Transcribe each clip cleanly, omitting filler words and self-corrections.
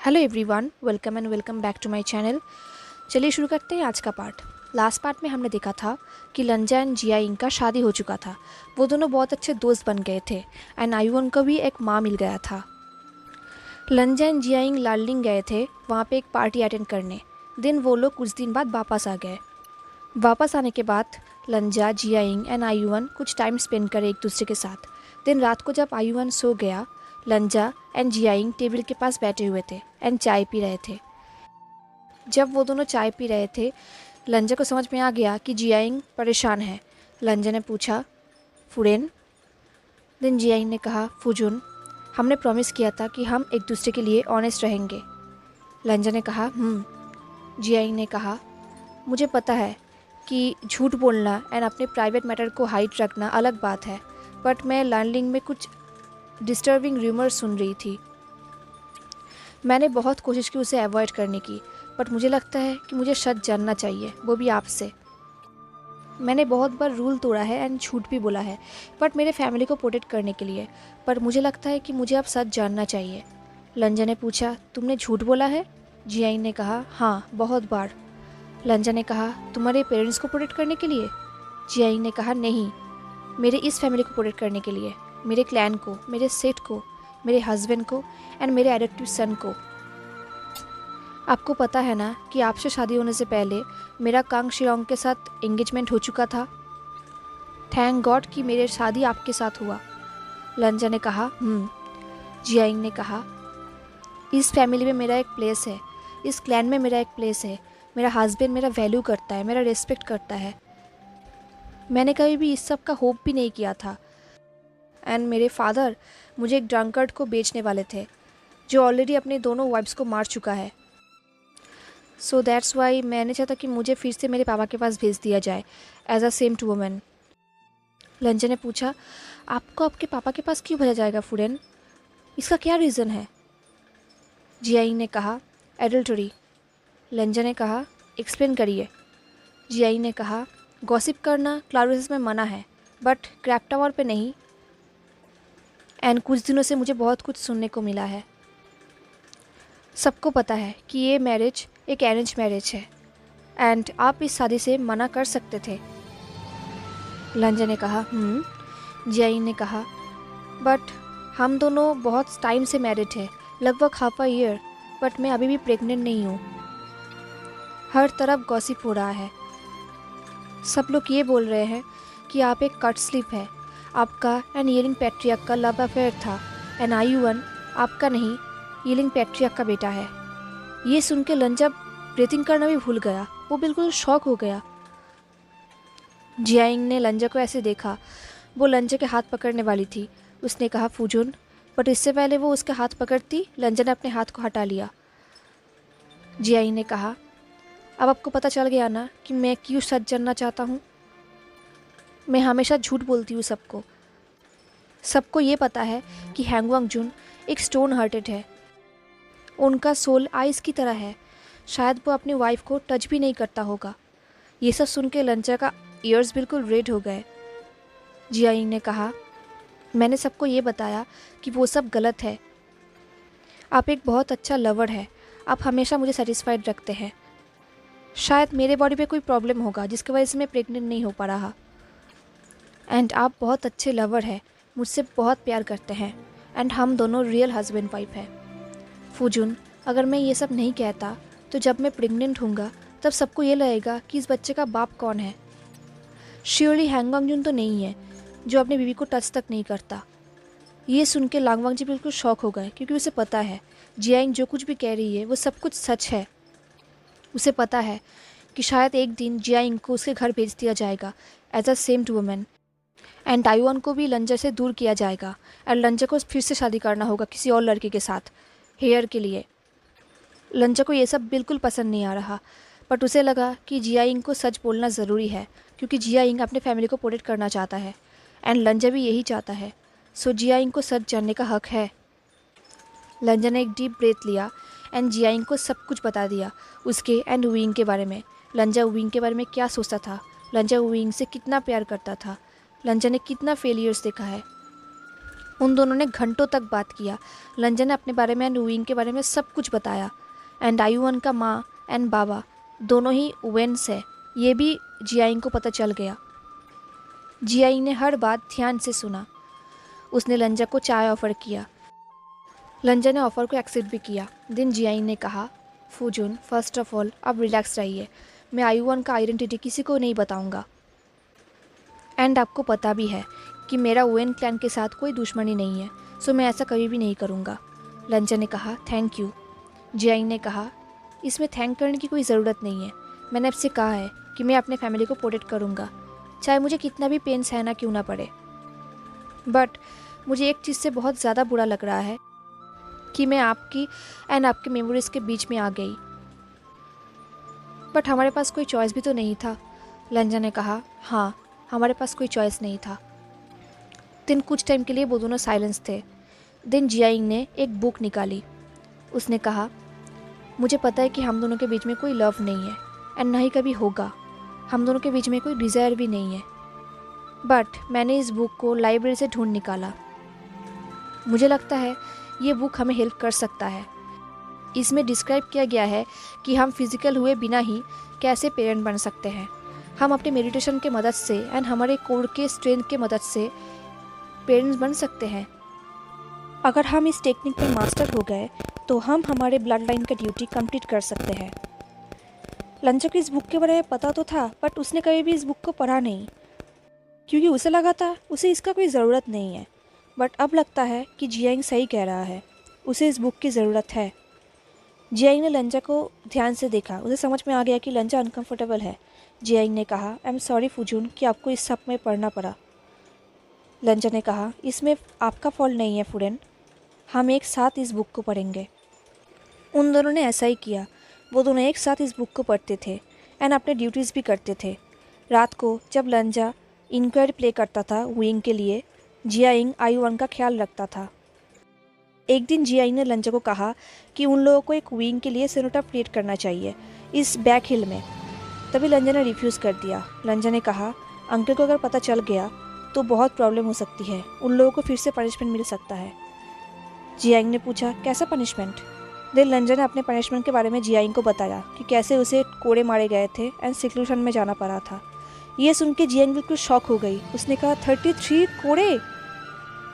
Hello everyone, welcome back to my channel. चलिए शुरू करते हैं आज का पार्ट। लास्ट पार्ट में हमने देखा था कि लंजा एंड जियाइंग का शादी हो चुका था। वो दोनों बहुत अच्छे दोस्त बन गए थे एंड आयुन को भी एक माँ मिल गया था। लंजा एंड जियाइंग लार्लिंग गए थे वहाँ पे एक पार्टी अटेंड करने। दिन वो लोग कुछ दिन बाद वापस आ गए। वापस आने के बाद लंजा, जियाइंग एंड आयुन कुछ टाइम स्पेंड करे एक दूसरे के साथ। दिन रात को जब आयुन सो गया, लंजा एंड जियाइंग टेबल के पास बैठे हुए थे एंड चाय पी रहे थे। जब वो दोनों चाय पी रहे थे, लंजा को समझ में आ गया कि जियाइंग परेशान है। लंजा ने पूछा, फुरेन? दिन जियाइंग ने कहा, फुजुन, हमने प्रॉमिस किया था कि हम एक दूसरे के लिए ऑनेस्ट रहेंगे। लंजा ने कहा, जियाइंग ने कहा, मुझे पता है कि झूठ बोलना एंड अपने प्राइवेट मैटर को हाइड रखना अलग बात है, बट मैं लार्लिंग में कुछ डिस्टर्बिंग र्यूमर सुन रही थी। मैंने बहुत कोशिश की उसे अवॉइड करने की, बट मुझे लगता है कि मुझे सच जानना चाहिए, वो भी आपसे। मैंने बहुत बार रूल तोड़ा है एंड झूठ भी बोला है, बट मेरे फैमिली को प्रोटेक्ट करने के लिए। पर मुझे लगता है कि मुझे अब सच जानना चाहिए। लंजा ने पूछा, तुमने झूठ बोला है? जियाइंग ने कहा, हाँ, बहुत बार। लंजा ने कहा, तुम्हारे पेरेंट्स को प्रोटेक्ट करने के लिए? जियाइंग ने कहा, नहीं, मेरे इस फैमिली को प्रोटेक्ट करने के लिए, मेरे क्लैन को, मेरे सेट को, मेरे हस्बैंड को एंड मेरे एडॉप्टिव सन को। आपको पता है ना कि आपसे शादी होने से पहले मेरा कांग शिलोंग के साथ एंगेजमेंट हो चुका था। थैंक गॉड कि मेरी शादी आपके साथ हुआ। लंजा ने कहा, जियाइंग ने कहा, इस फैमिली में मेरा एक प्लेस है, इस क्लैन में मेरा एक प्लेस है। मेरा हस्बैंड मेरा वैल्यू करता है, मेरा रिस्पेक्ट करता है। मैंने कभी भी इस सब का होप भी नहीं किया था। एंड मेरे फादर मुझे एक ड्रंकर्ड को बेचने वाले थे, जो ऑलरेडी अपने दोनों वाइफ्स को मार चुका है। सो दैट्स वाई मैंने चाहता कि मुझे फिर से मेरे पापा के पास भेज दिया जाए एज अ सेम्ड वुमन। लंजा ने पूछा, आपको आपके पापा के पास क्यों भेजा जाएगा फुरेन? इसका क्या रीज़न है? जियाइंग ने कहा, एडल्टरी। लंजा ने कहा, एक्सप्लेन करिए। जियाइंग ने कहा, गॉसिप करना क्लाउडेस में मना है, बट क्रैप टावर पे नहीं। एंड कुछ दिनों से मुझे बहुत कुछ सुनने को मिला है। सबको पता है कि ये मैरिज एक अरेंज मैरिज है एंड आप इस शादी से मना कर सकते थे। लंजा ने कहा, जियाइंग ने कहा, बट हम दोनों बहुत टाइम से मैरिड है, लगभग हाफ अ ईयर, बट मैं अभी भी प्रेग्नेंट नहीं हूँ। हर तरफ गॉसिप हो रहा है। सब लोग ये बोल रहे हैं कि आप एक कट स्लिप है। आपका एंड यिलिंग पैट्रियक का लव अफेयर था एंड आयुन आपका नहीं, यिलिंग पैट्रियक का बेटा है। ये सुन के लंजा ब्रीथिंग करना भी भूल गया। वो बिल्कुल शॉक हो गया। जियाइंग ने लंजा को ऐसे देखा। वो लंजा के हाथ पकड़ने वाली थी। उसने कहा, फुजुन, बट इससे पहले वो उसके हाथ पकड़ती, लंजा ने अपने हाथ को हटा लिया। जियाइंग ने कहा, अब आपको पता चल गया ना कि मैं क्यों सच जानना चाहता हूँ। मैं हमेशा झूठ बोलती हूँ सबको। सबको ये पता है कि हैंगवांग जुन एक स्टोन हार्टेड है। उनका सोल आइस की तरह है। शायद वो अपनी वाइफ को टच भी नहीं करता होगा। ये सब सुन के लंजा का ईयर्स बिल्कुल रेड हो गए। जियाइंग ने कहा, मैंने सबको ये बताया कि वो सब गलत है। आप एक बहुत अच्छा लवर है। आप हमेशा मुझे सेटिस्फाइड रखते हैं। शायद मेरे बॉडी पे कोई प्रॉब्लम होगा जिसकी वजह से मैं प्रेग्नेंट नहीं हो पा रहा। एंड आप बहुत अच्छे लवर हैं, मुझसे बहुत प्यार करते हैं एंड हम दोनों रियल हस्बैंड वाइफ हैं। फुजुन, अगर मैं ये सब नहीं कहता तो जब मैं प्रेग्नेंट हूँगा तब सबको ये लगेगा कि इस बच्चे का बाप कौन है। श्योरली हैंगवांग जुन तो नहीं है, जो अपनी बीवी को टच तक नहीं करता। ये सुन के लांगवांग जी बिल्कुल शॉक हो गए, क्योंकि उसे पता है जियाइंग जो कुछ भी कह रही है वो सब कुछ सच है। उसे पता है कि शायद एक दिन जियाइंग को उसके घर भेज दिया जाएगा एज अ सेम्ड वुमन एंड आयुन को भी लंजा से दूर किया जाएगा और लंजा को फिर से शादी करना होगा किसी और लड़के के साथ, हेयर के लिए। लंजा को ये सब बिल्कुल पसंद नहीं आ रहा, बट उसे लगा कि जियाइंग को सच बोलना ज़रूरी है, क्योंकि जियाइंग अपने फैमिली को प्रोटेक्ट करना चाहता है एंड लंजा भी यही चाहता है। सो जियाइंग को सच जानने का हक है। लंजा ने एक डीप ब्रेथ लिया एंड जियाइंग को सब कुछ बता दिया, उसके एंड विंग के बारे में। लंजा विंग के बारे में क्या सोचता था, लंजा विंग से कितना प्यार करता था, लंजा ने कितना फेलियर्स देखा है। उन दोनों ने घंटों तक बात किया। लंजन ने अपने बारे में एंड वुइंग के बारे में सब कुछ बताया। एंड आयुअन का माँ एंड बाबा दोनों ही वेंस है, ये भी जियाइंग को पता चल गया। जियाइंग ने हर बात ध्यान से सुना। उसने लंजा को चाय ऑफ़र किया। लंजा ने ऑफ़र को एक्सेप्ट भी किया। दिन जियाइंग ने कहा, फूजुन फर्स्ट ऑफ ऑल अब रिलैक्स रहिए, मैं आयुअन का आइडेंटिटी किसी को नहीं बताऊंगा। एंड आपको पता भी है कि मेरा वेन क्लैन के साथ कोई दुश्मनी नहीं है, सो मैं ऐसा कभी भी नहीं करूँगा। लंजा ने कहा, थैंक यू। जियाइंग ने कहा, इसमें थैंक करने की कोई ज़रूरत नहीं है, मैंने आपसे कहा है कि मैं अपने फैमिली को प्रोटेक्ट करूँगा, चाहे मुझे कितना भी पेन सहना क्यों ना पड़े। बट मुझे एक चीज़ से बहुत ज़्यादा बुरा लग रहा है कि मैं आपकी एंड आपके मेमोरीज़ के बीच में आ गई। बट हमारे पास कोई चॉइस भी तो नहीं था। लंजा ने कहा, हाँ हमारे पास कोई चॉइस नहीं था। दिन कुछ टाइम के लिए वो दोनों साइलेंस थे। दिन जियाइंग ने एक बुक निकाली। उसने कहा, मुझे पता है कि हम दोनों के बीच में कोई लव नहीं है एंड ना ही कभी होगा, हम दोनों के बीच में कोई डिज़ायर भी नहीं है, बट मैंने इस बुक को लाइब्रेरी से ढूंढ निकाला। मुझे लगता है ये बुक हमें हेल्प कर सकता है। इसमें डिस्क्राइब किया गया है कि हम फिजिकल हुए बिना ही कैसे पेरेंट बन सकते हैं। हम अपने मेडिटेशन के मदद से एंड हमारे कोर के स्ट्रेंथ के मदद से पेरेंट्स बन सकते हैं। अगर हम इस टेक्निक में मास्टर हो गए तो हम हमारे ब्लड लाइन का ड्यूटी कंप्लीट कर सकते हैं। लंचा को इस बुक के बारे में पता तो था, बट उसने कभी भी इस बुक को पढ़ा नहीं, क्योंकि उसे लगा था उसे इसका कोई ज़रूरत नहीं है। बट अब लगता है कि जियाइंग सही कह रहा है, उसे इस बुक की ज़रूरत है। जियाइंग ने लंचा को ध्यान से देखा। उसे समझ में आ गया कि लंचा अनकंफर्टेबल है। जियाइंग ने कहा, आई एम सॉरी फूजुन कि आपको इस सब में पढ़ना पड़ा। लंचा ने कहा, इसमें आपका फॉल्ट नहीं है फूडेन, हम एक साथ इस बुक को पढ़ेंगे। उन दोनों ने ऐसा ही किया। वो दोनों एक साथ इस बुक को पढ़ते थे एंड अपने ड्यूटीज़ भी करते थे। रात को जब लंजा इंक्वायरी प्ले करता था वुइंग के लिए, जियाइंग आयुअन का ख्याल रखता था। एक दिन जियाइंग ने लंजा को कहा कि उन लोगों को एक वुइंग के लिए सेनोटाप क्रिएट करना चाहिए इस बैक हिल में। तभी लंजा ने रिफ्यूज़ कर दिया। लंजा ने कहा, अंकल को अगर पता चल गया तो बहुत प्रॉब्लम हो सकती है, उन लोगों को फिर से पनिशमेंट मिल सकता है। जियाइंग ने पूछा, कैसा पनिशमेंट? देन लंजा ने अपने पनिशमेंट के बारे में जियाइंग को बताया कि कैसे उसे कोड़े मारे गए थे एंड सिक्लूशन में जाना पड़ा था। ये सुन के जियाइंग बिल्कुल शॉक हो गई। उसने कहा, 33 कोड़े?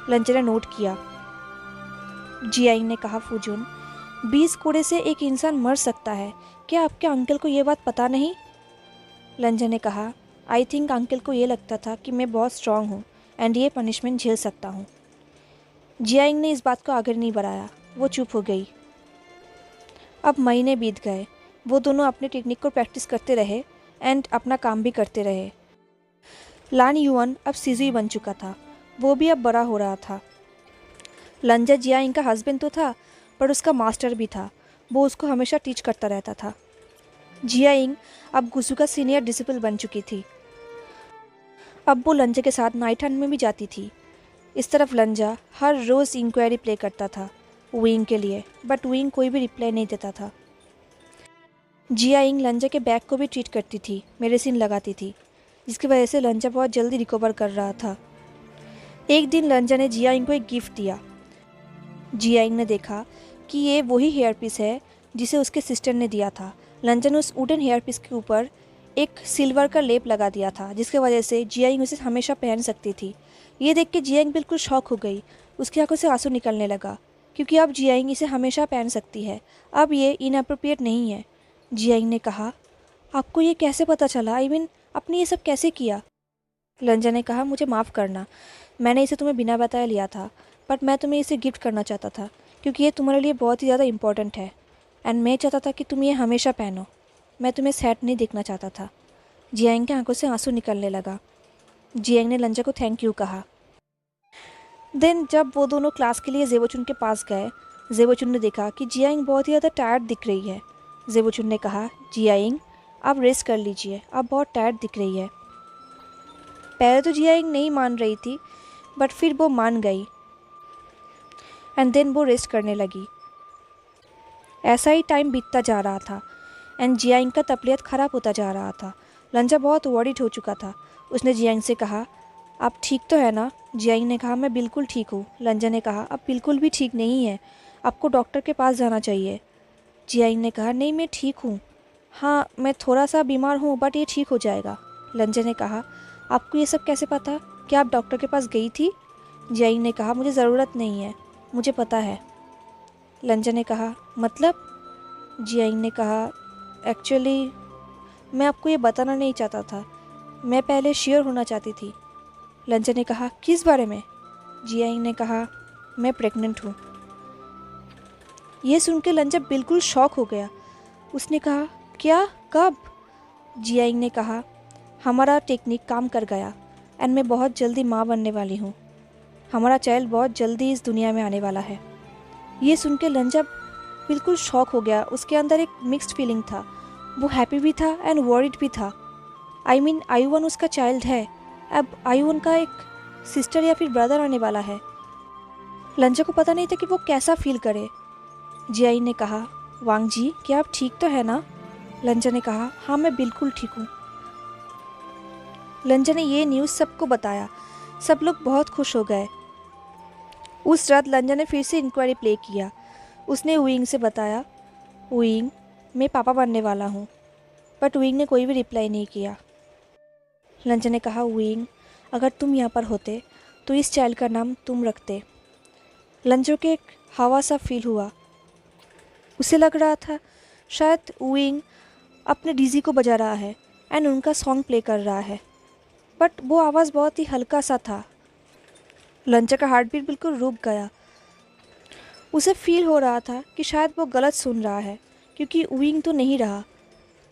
लंजा ने नोट किया। जियाइंग ने कहा, फूजुन 20 कोड़े से एक इंसान मर सकता है, क्या आपके अंकल को ये बात पता नहीं? लंजा ने कहा, आई थिंक अंकल को ये लगता था कि मैं बहुत स्ट्रांग हूँ एंड ये पनिशमेंट झेल सकता हूँ। जियाइंग ने इस बात को आगे नहीं बढ़ाया, वो चुप हो गई। अब महीने बीत गए। वो दोनों अपने टेक्निक को प्रैक्टिस करते रहे एंड अपना काम भी करते रहे। लान युअन अब सीजुई बन चुका था, वो भी अब बड़ा हो रहा था। लंजा जियाइंग का हस्बैंड तो था, पर उसका मास्टर भी था। वो उसको हमेशा टीच करता रहता था। जियाइंग अब गुसु का सीनियर डिसिपल बन चुकी थी। अब वो लंजा के साथ नाइट हंट में भी जाती थी। इस तरफ लंजा हर रोज़ इंक्वायरी प्ले करता था वुइंग के लिए, बट वुइंग कोई भी रिप्लाई नहीं देता था। जियाइंग लंजा के बैक को भी ट्रीट करती थी, मेडिसिन लगाती थी, जिसकी वजह से लंजा बहुत जल्दी रिकवर कर रहा था। एक दिन लंजा ने जियाइंग को एक गिफ्ट दिया। जियाइंग ने देखा कि ये वही हेयर पीस है जिसे उसके सिस्टर ने दिया था। लंजा ने उस वुडन हेयर पीस के ऊपर एक सिल्वर का लेप लगा दिया था, जिसकी वजह से जियाइंग उसे हमेशा पहन सकती थी। ये देख के जियाइंग बिल्कुल शॉक हो गई। उसकी आंखों से आंसू निकलने लगा, क्योंकि अब जियाइंग इसे हमेशा पहन सकती है। अब ये इनअप्रोप्रिएट नहीं है। जियाइंग ने कहा, आपको ये कैसे पता चला? आई मीन आपने ये सब कैसे किया? लंजा ने कहा, मुझे माफ़ करना, मैंने इसे तुम्हें बिना बताए लिया था, बट मैं तुम्हें इसे गिफ्ट करना चाहता था क्योंकि ये तुम्हारे लिए बहुत ही ज़्यादा इंपॉर्टेंट है एंड मैं चाहता था कि तुम ये हमेशा पहनो। मैं तुम्हें सैड नहीं देखना चाहता था। जियाइंग की आंखों से आंसू निकलने लगा। जियाइंग ने लंजा को थैंक यू कहा। देन जब वो दोनों क्लास के लिए जेबोचुन के पास गए, जेबोचुन ने देखा कि जियाइंग बहुत ही ज़्यादा टायर्ड दिख रही है। जेबोचुन ने कहा, जियाइंग आप रेस्ट कर लीजिए, आप बहुत टायर्ड दिख रही है। पहले तो जियाइंग नहीं मान रही थी, बट फिर वो मान गई एंड देन वो रेस्ट करने लगी। ऐसा ही टाइम बीतता जा रहा था एंड जियाइंग का तबीयत ख़राब होता जा रहा था। लंजा बहुत वरीड हो चुका था। उसने जियाइंग से कहा, आप ठीक तो है ना? जियाई ने कहा, मैं बिल्कुल ठीक हूँ। लंजन ने कहा, आप बिल्कुल भी ठीक नहीं है, आपको डॉक्टर के पास जाना चाहिए। जियाई ने कहा, नहीं मैं ठीक हूँ। हाँ मैं थोड़ा सा बीमार हूँ बट ये ठीक हो जाएगा। लंजन ने कहा, आपको ये सब कैसे पता? क्या आप डॉक्टर के पास गई थी? जियाई ने कहा, मुझे ज़रूरत नहीं है, मुझे पता है। लंजन ने कहा, मतलब? जियाई ने कहा, एक्चुअली मैं आपको ये बताना नहीं चाहता था, मैं पहले श्योर होना चाहती थी। लंजन ने कहा, किस बारे में? जियाई ने कहा, मैं प्रेग्नेंट हूँ। ये सुन के लंजा बिल्कुल शॉक हो गया। उसने कहा, क्या? कब? जियाई ने कहा, हमारा टेक्निक काम कर गया एंड मैं बहुत जल्दी माँ बनने वाली हूँ। हमारा चाइल्ड बहुत जल्दी इस दुनिया में आने वाला है। ये सुन के लंजा बिल्कुल शॉक हो गया। उसके अंदर एक मिक्स्ड फीलिंग था, वो हैप्पी भी था एंड वॉरिड भी था। आई मीन आयुवन उसका चाइल्ड है, अब आयुवन का एक सिस्टर या फिर ब्रदर आने वाला है। लंजा को पता नहीं था कि वो कैसा फील करे। जियाई ने कहा, वांग जी क्या आप ठीक तो है ना? लंजा ने कहा, हाँ मैं बिल्कुल ठीक हूँ। लंजा ने ये न्यूज़ सबको बताया, सब लोग बहुत खुश हो गए। उस रात लंजा ने फिर से इंक्वायरी प्ले किया। उसने वुइंग से बताया, वुइंग मैं पापा बनने वाला हूँ। बट वुइंग ने कोई भी रिप्लाई नहीं किया। लंजा ने कहा, वुइंग अगर तुम यहाँ पर होते तो इस चाइल्ड का नाम तुम रखते। लंजो के एक हवा सा फील हुआ। उसे लग रहा था शायद वुइंग अपने डीजी को बजा रहा है एंड उनका सॉन्ग प्ले कर रहा है, बट वो आवाज़ बहुत ही हल्का सा था। लंजा का हार्ट बीट बिल्कुल रुक गया। उसे फील हो रहा था कि शायद वो गलत सुन रहा है, क्योंकि वुइंग तो नहीं रहा।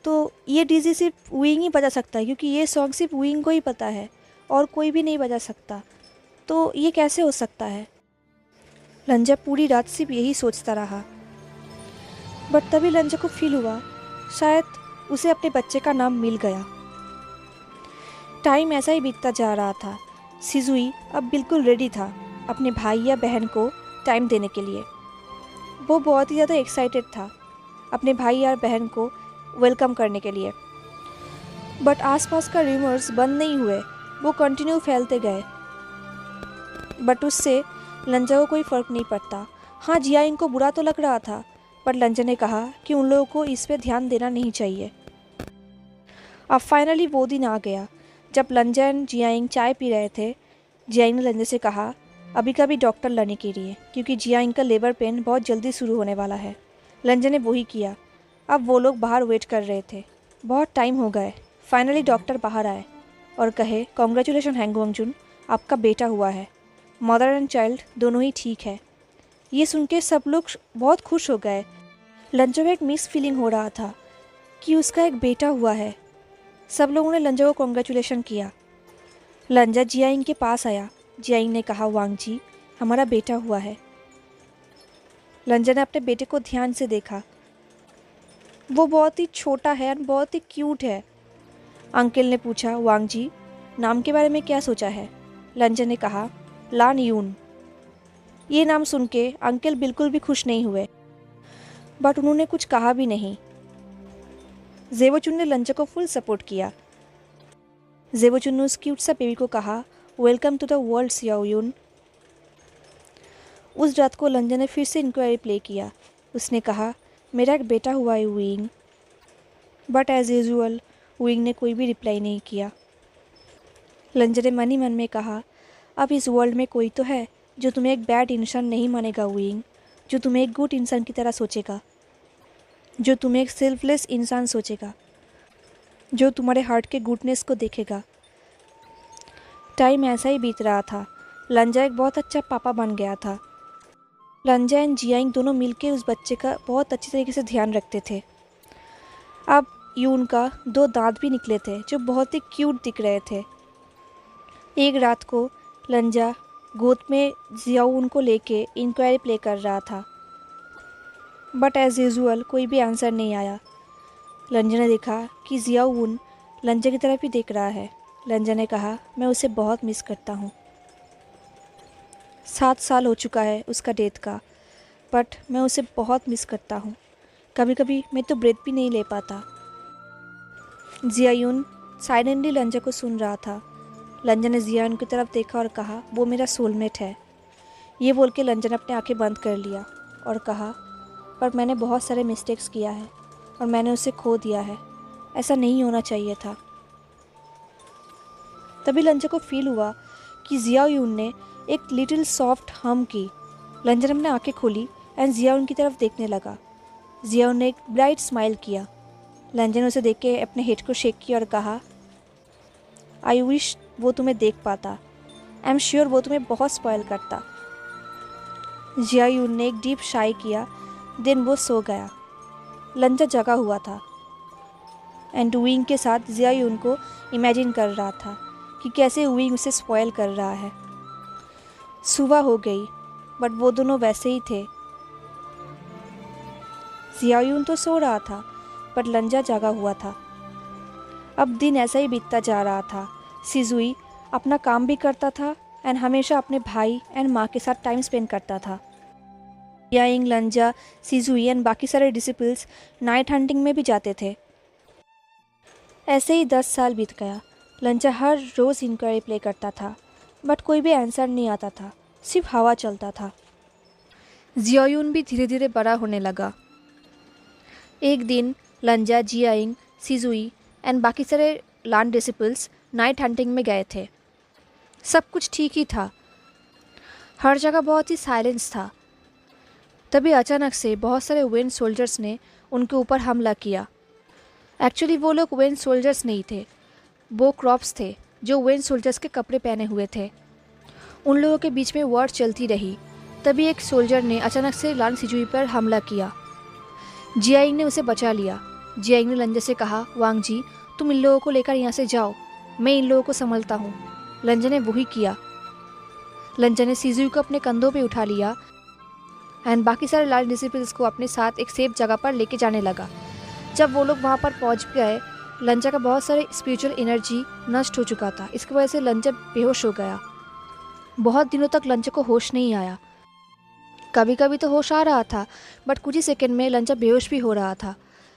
तो ये डीजी सिर्फ वुइंग ही बजा सकता है, क्योंकि ये सॉन्ग सिर्फ वुइंग को ही पता है और कोई भी नहीं बजा सकता। तो ये कैसे हो सकता है? लंजा पूरी रात सिर्फ यही सोचता रहा। बट तभी लंजा को फील हुआ शायद उसे अपने बच्चे का नाम मिल गया। टाइम ऐसा ही बीतता जा रहा था। सिजुई अब बिल्कुल रेडी था अपने भाई या बहन को टाइम देने के लिए। वो बहुत ही ज़्यादा एक्साइटेड था अपने भाई या बहन को वेलकम करने के लिए। बट आसपास का रूमर्स बंद नहीं हुए, वो कंटिन्यू फैलते गए। बट उससे लंजा को कोई फ़र्क नहीं पड़ता। हाँ जियाइंग को बुरा तो लग रहा था, पर लंजा ने कहा कि उन लोगों को इस पे ध्यान देना नहीं चाहिए। अब फाइनली वो दिन आ गया जब लंजा एंड जियाइंग चाय पी रहे थे। जियाइंग ने लंजा से कहा, अभी का भी डॉक्टर लाने के लिए, क्योंकि जियाइंग का लेबर पेन बहुत जल्दी शुरू होने वाला है। लंजा ने वही किया। अब वो लोग बाहर वेट कर रहे थे। बहुत टाइम हो गए। फाइनली डॉक्टर बाहर आए और कहे, कॉन्ग्रेचुलेशन हैंग वंगजुन, आपका बेटा हुआ है। मदर एंड चाइल्ड दोनों ही ठीक है। ये सुन के सब लोग बहुत खुश हो गए। लंजा में एक मिक्स फीलिंग हो रहा था कि उसका एक बेटा हुआ है। सब लोगों ने लंजा को कॉन्ग्रेचुलेशन किया। लंजा जियाइंग के पास आया। जियाइंग ने कहा, वांग जी हमारा बेटा हुआ है। लंजा ने अपने बेटे को ध्यान से देखा। वो बहुत ही छोटा है और बहुत ही क्यूट है। अंकल ने पूछा, वांग जी नाम के बारे में क्या सोचा है? लंजा ने कहा, लान यून। ये नाम सुन के अंकल बिल्कुल भी खुश नहीं हुए, बट उन्होंने कुछ कहा भी नहीं। जेवोचुन ने लंजा को फुल सपोर्ट किया। जेवोचुन ने उस क्यूट सा बेबी को कहा, वेलकम टू द वर्ल्ड सियाओयुन। उस रात को लंजा ने फिर से इंक्वायरी प्ले किया। उसने कहा, मेरा एक बेटा हुआ है वुइंग। बट एज यूजुअल वुइंग ने कोई भी रिप्लाई नहीं किया। लंजा ने मन ही मन में कहा, अब इस वर्ल्ड में कोई तो है जो तुम्हें एक बैड इंसान नहीं मानेगा वुइंग, जो तुम्हें एक गुड इंसान की तरह सोचेगा, जो तुम्हें एक सेल्फलेस इंसान सोचेगा, जो तुम्हारे हार्ट के गुडनेस को देखेगा। टाइम ऐसा ही बीत रहा था। लंजा एक बहुत अच्छा पापा बन गया था। लंजा एंड जियाइंग दोनों मिलके उस बच्चे का बहुत अच्छी तरीके से ध्यान रखते थे। अब यून का 2 दांत भी निकले थे जो बहुत ही क्यूट दिख रहे थे। एक रात को लंजा गोद में जियाउन को लेके इंक्वायरी प्ले कर रहा था, बट एज़ यूजुअल कोई भी आंसर नहीं आया। लंजा ने देखा कि जियाउन लंजा की तरफ ही देख रहा है। लंजा ने कहा, मैं उसे बहुत मिस करता हूँ। 7 साल हो चुका है उसका डेथ का, बट मैं उसे बहुत मिस करता हूँ। कभी कभी मैं तो ब्रेथ भी नहीं ले पाता। जियायुन साइलेंटली लंजा को सुन रहा था। लंजन ने जियायुन की तरफ देखा और कहा, वो मेरा सोलमेट है। ये बोल के लंजन ने अपनी आंखें बंद कर लिया और कहा, पर मैंने बहुत सारे मिस्टेक्स किया है और मैंने उसे खो दिया है। ऐसा नहीं होना चाहिए था। तभी लंजन को फील हुआ कि जियायुन ने एक लिटिल सॉफ्ट हम की। लंजन ने अपनी आंखें खोली एंड जियायुन की तरफ देखने लगा। जियायुन ने एक ब्राइट स्माइल किया। लंजन ने उसे देख के अपने हेड को शेक किया और कहा, आई विश वो तुम्हें देख पाता। आई एम श्योर वो तुम्हें बहुत स्पॉइल करता। जियायुन ने एक डीप शाई किया, देन वो सो गया। लंजन जगा हुआ था एंड विंग के साथ जियायुन को इमेजिन कर रहा था कि कैसे विंग उसे स्पॉइल कर रहा है। सुबह हो गई बट वो दोनों वैसे ही थे। जियायुन तो सो रहा था बट लंजा जागा हुआ था। अब दिन ऐसा ही बीतता जा रहा था। सिजुई अपना काम भी करता था एंड हमेशा अपने भाई एंड माँ के साथ टाइम स्पेंड करता था। जियाइंग, लंजा, सिजुई एंड बाकी सारे डिसिपल्स नाइट हंटिंग में भी जाते थे। ऐसे ही 10 साल बीत गया। लंजा हर रोज़ इंक्वायरी प्ले करता था बट कोई भी आंसर नहीं आता था, सिर्फ हवा चलता था। जियायुन भी धीरे धीरे बड़ा होने लगा। एक दिन लंजा, जियाइंग, सिजुई एंड बाकी सारे लैंड डिसिपल्स नाइट हंटिंग में गए थे। सब कुछ ठीक ही था, हर जगह बहुत ही साइलेंस था। तभी अचानक से बहुत सारे वेन सोल्जर्स ने उनके ऊपर हमला किया। एक्चुअली वो लोग वेन सोल्जर्स नहीं थे, वो क्रॉप्स थे जो वेन सोल्जर्स के कपड़े पहने हुए थे। उन लोगों के बीच में वॉर चलती रही। तभी एक सोल्जर ने अचानक से लान सिजुई पर हमला किया। जियाइंग ने उसे बचा लिया। जियाइंग ने लंजा से कहा, वांग जी, तुम इन लोगों को लेकर यहाँ से जाओ, मैं इन लोगों को संभलता हूँ। लंजा ने वही किया। लंजा ने सिजुई को अपने कंधों पे उठा लिया एंड बाकी सारे लाल डिसिपल्स को अपने साथ एक सेफ जगह पर लेके जाने लगा। जब वो लोग वहाँ पर पहुँच गए, लंजा का बहुत सारे स्पिरिचुअल एनर्जी नष्ट हो चुका था। इसकी वजह से लंजा बेहोश हो गया। बहुत दिनों तक लंजा को होश नहीं आया। कभी कभी तो होश आ रहा था बट कुछ ही सेकंड में लंजा बेहोश भी हो रहा था।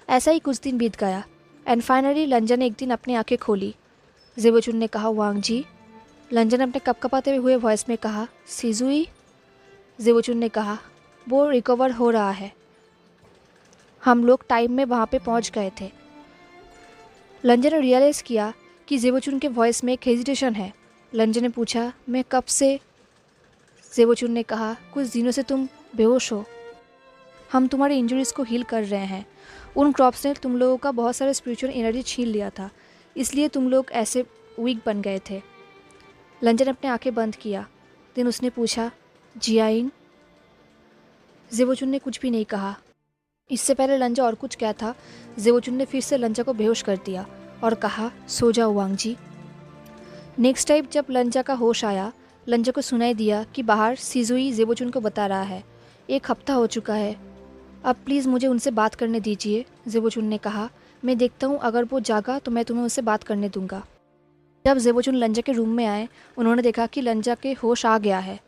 ऐसा ही कुछ दिन बीत गया एंड फाइनली लंजा ने एक दिन अपनी आंखें खोली। ज़ेबोचुन ने कहा, वांग जी। लंजा ने अपने कपकपाते हुए वॉइस में कहा, सिजुई। ज़ेबोचुन ने कहा, वो रिकवर हो रहा है, हम लोग टाइम में वहाँ पे पहुँच गए थे। लंजा ने रियलाइज़ किया कि ज़ेबोचुन के वॉइस में एक हेजिटेशन है। लंजा ने पूछा, मैं कब से? ज़ेबोचुन ने कहा, कुछ दिनों से तुम बेहोश हो, हम तुम्हारी इंजरीज़ को हील कर रहे हैं। उन क्रॉप्स ने तुम लोगों का बहुत सारा स्पिरिचुअल एनर्जी छीन लिया था, इसलिए तुम लोग ऐसे वीक बन गए थे। लंजा ने अपनी आंखें बंद किया। देन उसने पूछा, जियाइंग? ज़ेबोचुन ने कुछ भी नहीं कहा। इससे पहले लंजा और कुछ क्या था, ज़ेबोचुन ने फिर से लंजा को बेहोश कर दिया और कहा, सो जाओ वांग जी। नेक्स्ट टाइम जब लंजा का होश आया, लंजा को सुनाई दिया कि बाहर सिजुई ज़ेबोचुन को बता रहा है, 1 हफ्ता हो चुका है, अब प्लीज़ मुझे उनसे बात करने दीजिए। ज़ेबोचुन ने कहा, मैं देखता हूँ, अगर वो जागा तो मैं तुम्हें उससे बात करने दूंगा। जब ज़ेबोचुन लंजा के रूम में आए, उन्होंने देखा कि लंजा के होश आ गया है।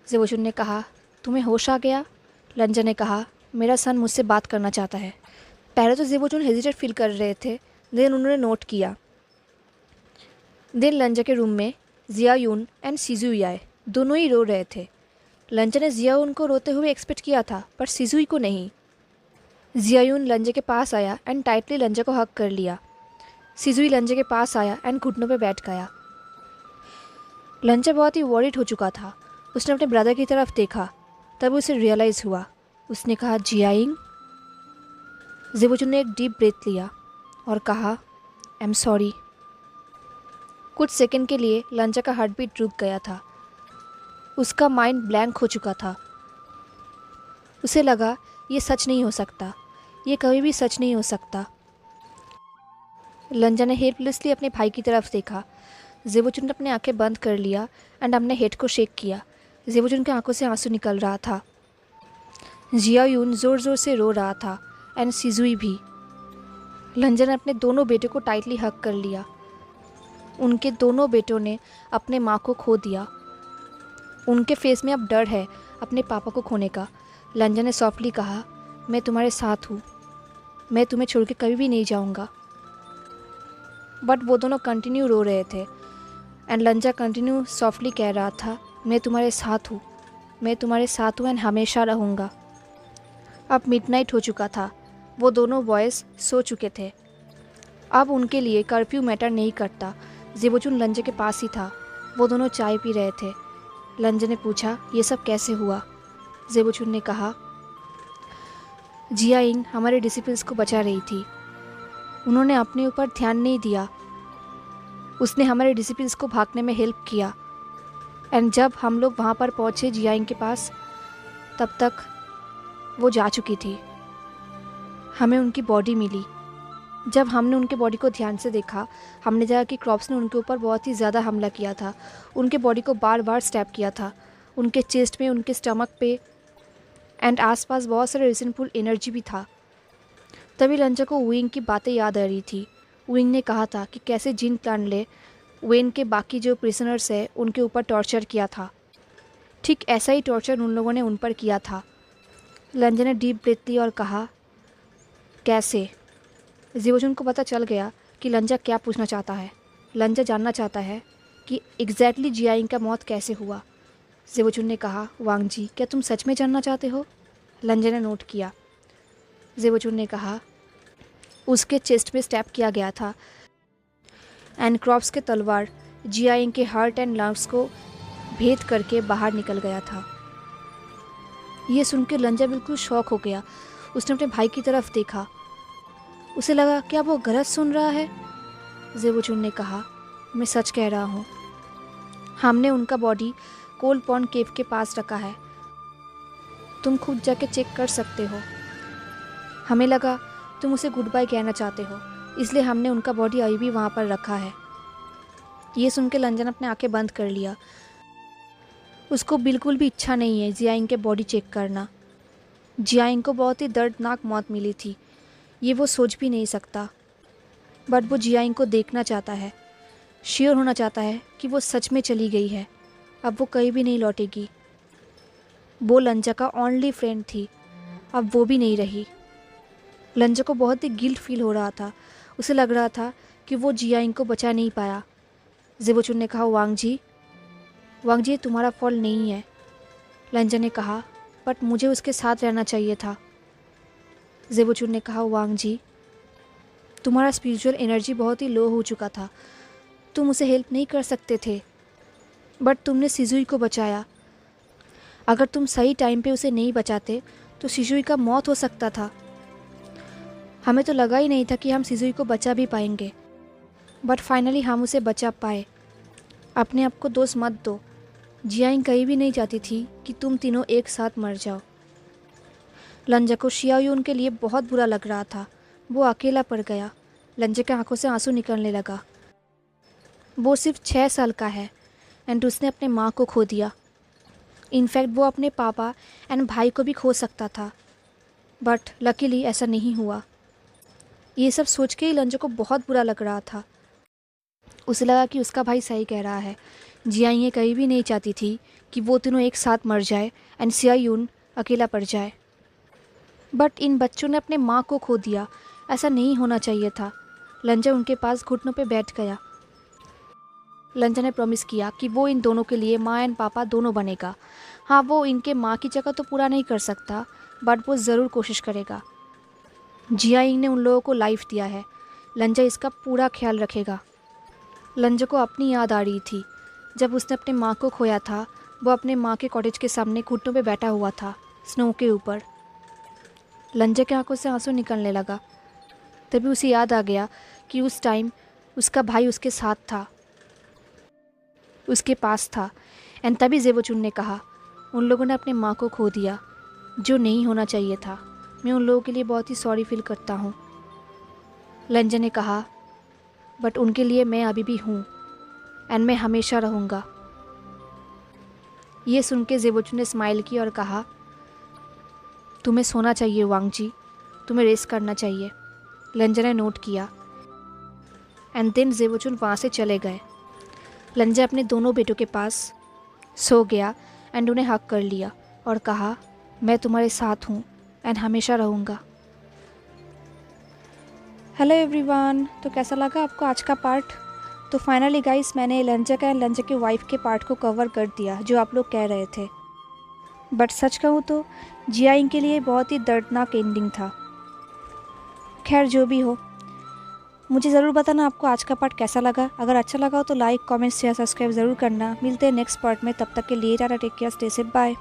ज़ेबोचुन ने कहा, तुम्हें होश आ गया? लंजा ने कहा, मेरा सन मुझसे बात करना चाहता है। पहले तो ज़ेबोचुन हेजिटेट फील कर रहे थे, देन उन्होंने नोट किया। देन लंजा के रूम में जियायुन एंड सिजुई आए। दोनों ही रो रहे थे। लंजा ने जियायुन को रोते हुए एक्सपेक्ट किया था पर सिजुई को नहीं। जियायुन लंजा के पास आया एंड टाइटली लंजा को हग कर लिया। सिजुई लंजा के पास आया एंड घुटनों पे बैठ गया। लंजा बहुत ही वॉरिड हो चुका था। उसने अपने ब्रदर की तरफ देखा, तब उसे रियलाइज़ हुआ। उसने कहा, जियाइंग? ज़ेबोचुन ने एक डीप ब्रेथ लिया और कहा, आई एम सॉरी। कुछ सेकंड के लिए लंजा का हार्ट बीट रुक गया था। उसका माइंड ब्लैंक हो चुका था। उसे लगा, ये सच नहीं हो सकता, ये कभी भी सच नहीं हो सकता। लंजा ने हेल्पलेसली अपने भाई की तरफ देखा। ज़ेबोचुन ने अपनी आंखें बंद कर लिया एंड अपने हेड को शेक किया। ज़ेबोचुन की आंखों से आंसू निकल रहा था। जियायुन ज़ोर ज़ोर से रो रहा था एंड सिजुई भी। लंजा ने अपने दोनों बेटों को टाइटली हग कर लिया। उनके दोनों बेटों ने अपने माँ को खो दिया। उनके फेस में अब डर है अपने पापा को खोने का। लंजा ने सॉफ्टली कहा, मैं तुम्हारे साथ हूँ, मैं तुम्हें छोड़ के कभी भी नहीं जाऊँगा। बट वो दोनों कंटिन्यू रो रहे थे। एंड लंजा कंटिन्यू सॉफ्टली कह रहा था, मैं तुम्हारे साथ हूँ, मैं तुम्हारे साथ हूँ एंड हमेशा रहूँगा। अब मिडनाइट हो चुका था। वो दोनों बॉयज़ सो चुके थे। अब उनके लिए कर्फ्यू मैटर नहीं करता। ज़ेबोचुन लंजे के पास ही था। वो दोनों चाय पी रहे थे। लंजे ने पूछा, ये सब कैसे हुआ? ज़ेबोचुन ने कहा, जियाइंग हमारे डिसिपल्स को बचा रही थी। उन्होंने अपने ऊपर ध्यान नहीं दिया। उसने हमारे डिसिपल्स को भागने में हेल्प किया। एंड जब हम लोग वहाँ पर पहुँचे जियाइंग के पास, तब तक वो जा चुकी थी। हमें उनकी बॉडी मिली। जब हमने उनके बॉडी को ध्यान से देखा, हमने देखा कि क्रॉप्स ने उनके ऊपर बहुत ही ज़्यादा हमला किया था। उनके बॉडी को बार बार स्टैब किया था, उनके चेस्ट में, उनके स्टमक पे, एंड आसपास बहुत सारे रिजनफुल एनर्जी भी था। तभी लंजा को विंग की बातें याद आ रही थी। विंग ने कहा था कि कैसे जिन क्लान ने वेन के बाकी जो प्रिजनर्स है उनके ऊपर टॉर्चर किया था। ठीक ऐसा ही टॉर्चर उन लोगों ने उन पर किया था। लंजा ने डीप ब्रेथ ली और कहा, कैसे? ज़ेबोचुन को पता चल गया कि लंजा क्या पूछना चाहता है। लंजा जानना चाहता है कि एग्जैक्टली जियाइंग का मौत कैसे हुआ। ज़ेबोचुन ने कहा, वांग जी, क्या तुम सच में जानना चाहते हो? लंजा ने नोट किया। ज़ेबोचुन ने कहा, उसके चेस्ट में स्टैब किया गया था एंड क्रॉप्स के तलवार जियाइंग के हार्ट एंड लंग्स को भेद करके बाहर निकल गया था। ये सुनकर लंजा बिल्कुल शॉक हो गया। उसने अपने भाई की तरफ देखा। उसे लगा, क्या वो गलत सुन रहा है? ज़ेबोचुन ने कहा, मैं सच कह रहा हूँ। हमने उनका बॉडी कोल पॉन्ड केव के पास रखा है। तुम खुद जाके चेक कर सकते हो। हमें लगा तुम उसे गुड बाय कहना चाहते हो, इसलिए हमने उनका बॉडी अभी भी वहाँ पर रखा है। ये सुन के लंजा ने अपने आंखें बंद कर लिया। उसको बिल्कुल भी इच्छा नहीं है जियाइंग के बॉडी चेक करना। जियाइंग को बहुत ही दर्दनाक मौत मिली थी, ये वो सोच भी नहीं सकता। बट वो जियाइंग को देखना चाहता है, श्योर होना चाहता है कि वो सच में चली गई है, अब वो कहीं भी नहीं लौटेगी। वो लंजा का ओनली फ्रेंड थी, अब वो भी नहीं रही। लंजा को बहुत ही गिल्ट फील हो रहा था। उसे लग रहा था कि वो जियाइंग को बचा नहीं पाया। ज़ेबोचुन ने कहा, वांग जी, ये तुम्हारा फॉल्ट नहीं है। लंजा ने कहा, बट मुझे उसके साथ रहना चाहिए था। ज़ेबोचुन ने कहा, वांग जी, तुम्हारा स्पिरिचुअल एनर्जी बहुत ही लो हो चुका था, तुम उसे हेल्प नहीं कर सकते थे, बट तुमने शिजुई को बचाया। अगर तुम सही टाइम पे उसे नहीं बचाते तो शिजुई का मौत हो सकता था। हमें तो लगा ही नहीं था कि हम शिजुई को बचा भी पाएंगे, बट फाइनली हम उसे बचा पाए। अपने आप को दोष मत दो। जियाइंग कहीं भी नहीं चाहती थी कि तुम तीनों एक साथ मर जाओ। लंजा को शियाओयुन के लिए बहुत बुरा लग रहा था। वो अकेला पड़ गया। लंजा के आंखों से आंसू निकलने लगा। वो सिर्फ 6 साल का है एंड उसने अपने माँ को खो दिया। इनफैक्ट वो अपने पापा एंड भाई को भी खो सकता था, बट लकीली ऐसा नहीं हुआ। ये सब सोच के ही लंजा को बहुत बुरा लग रहा था। उसे लगा कि उसका भाई सही कह रहा है। जियाइंग कहीं भी नहीं चाहती थी कि वो तीनों एक साथ मर जाए एंड शियाओयुन अकेला पड़ जाए। बट इन बच्चों ने अपने माँ को खो दिया, ऐसा नहीं होना चाहिए था। लंजा उनके पास घुटनों पे बैठ गया। लंजा ने प्रॉमिस किया कि वो इन दोनों के लिए माँ एंड पापा दोनों बनेगा। हाँ, वो इनके माँ की जगह तो पूरा नहीं कर सकता, बट वो ज़रूर कोशिश करेगा। जियाइंग ने उन लोगों को लाइफ दिया है, लंजा इसका पूरा ख्याल रखेगा। लंजा को अपनी याद आ रही थी। जब उसने अपने माँ को खोया था, वो अपने माँ के कॉटेज के सामने घुटनों पे बैठा हुआ था, स्नो के ऊपर। लंजा के आंखों से आंसू निकलने लगा। तभी उसे याद आ गया कि उस टाइम उसका भाई उसके साथ था, उसके पास था। एंड तभी ज़ेबोचुन ने कहा, उन लोगों ने अपने माँ को खो दिया, जो नहीं होना चाहिए था। मैं उन लोगों के लिए बहुत ही सॉरी फील करता हूँ। लंजा ने कहा, बट उनके लिए मैं अभी भी हूँ एंड मैं हमेशा रहूँगा। ये सुन के ज़ेबोचुन ने स्माइल की और कहा, तुम्हें सोना चाहिए वांग जी, तुम्हें रेस्ट करना चाहिए। लंजा ने नोट किया एंड देन ज़ेबोचुन वहाँ से चले गए। लंजा अपने दोनों बेटों के पास सो गया एंड उन्हें हक कर लिया और कहा, मैं तुम्हारे साथ हूँ एंड हमेशा रहूँगा। हेलो एवरीवन, तो कैसा लगा आपको आज का पार्ट? तो फाइनली गाइस मैंने लंजक एंड लंजक की वाइफ के पार्ट को कवर कर दिया जो आप लोग कह रहे थे। बट सच कहूँ तो जिया इंग के लिए बहुत ही दर्दनाक एंडिंग था। खैर जो भी हो, मुझे ज़रूर बताना आपको आज का पार्ट कैसा लगा। अगर अच्छा लगा हो तो लाइक कमेंट शेयर सब्सक्राइब ज़रूर करना। मिलते हैं नेक्स्ट पार्ट में, तब तक के लिए टाटा, take care, stay safe, bye.